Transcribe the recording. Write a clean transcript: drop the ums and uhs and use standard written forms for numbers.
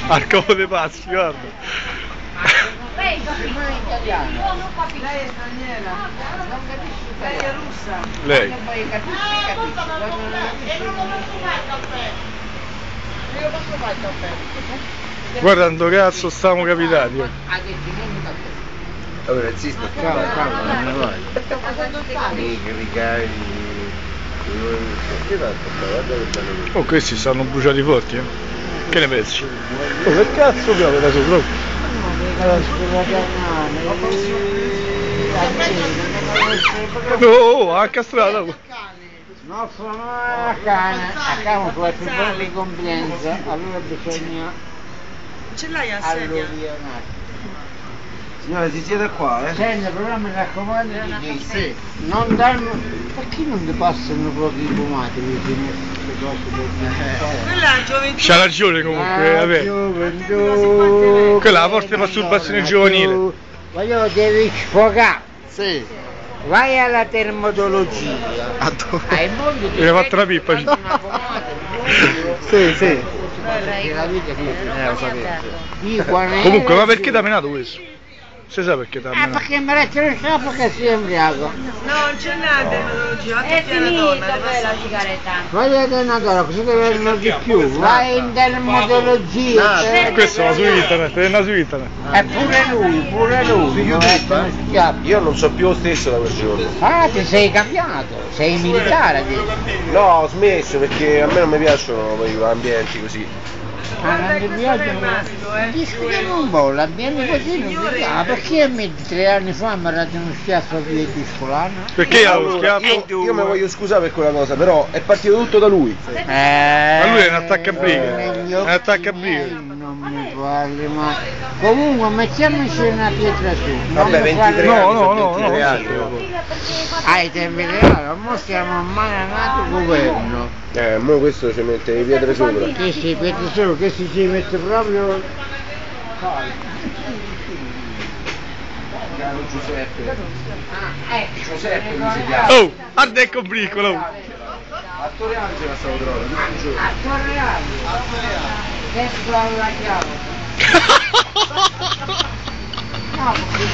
Al copo dei passi, guarda. Lei è italiana. Lei è straniera. Non capisci. Lei è russa. Lei. Poi capisci. E non lo posso fare il caffè. Io lo posso fare il caffè. Guarda quanto cazzo stiamo capitati. Allora, zista, calma, Oh, questi stanno bruciati forti, eh? Che ne pensi? Oh, che cazzo piove da sopra? Oh, a castrata! No, sono a cane, a cane con la di complianza, allora bisogna Ce l'hai a sedia? alluvionare. Signora, si siede qua, eh? Senti, però mi raccomando di sì. Non danno. Perché non ti passano proprio i pomati vicino a queste cose Quella è gioventù. C'ha ragione comunque, vabbè. gioventù. Quella è la forte masturbazione giovanile. Voglio devi sfogare. Sì. Vai alla dermatologia. A dove? Hai mondo di Mi hai fatto la pippa. una pomata. Sì, sì. Perché la vita è Lo sapevo. Comunque, ma perché ti ha menato questo? Si sa perché ti ha menato? perché mi resta il capo che si è embriaco. No, non c'è la dermatologia, È oggi è una donna. finito per la sigaretta. Vai a dermatologia, così deve avere di più. Vai in dermatologia. Questo va su internet, è su internet. E pure lui. Io non so più lo stesso da quel giorno. Ah, ti sei cambiato, sei militare adesso. No, ho smesso perché a me non mi piacciono quegli ambienti così. Non ti piace? Discutiamo un po', l'ambiente così non ti piace. Perché a me 3 anni fa mi ha dato uno schiaffo via di scolano? Perché io lo schiaffo? Io mi voglio scusare per quella cosa, però è partito tutto da lui. Ma lui è un attaccabrighe. Negli È un occhi attaccabrighe. miei non mi parli mai. Comunque mettiamoci una pietra su. Vabbè, 23 No, anni, no, sono no, 23 no. anni. Ai tempi reali, ora siamo mananato governo. Mo questo ci mette le pietre sopra. Che si mette solo, che si mette proprio. Caro Giuseppe. Ecco. Giuseppe mi si chiama. Oh, guarda ecco bricolo. A Torre Angela stavo trovando, un giorno. A Torreale. Adesso alla chiave. No, perché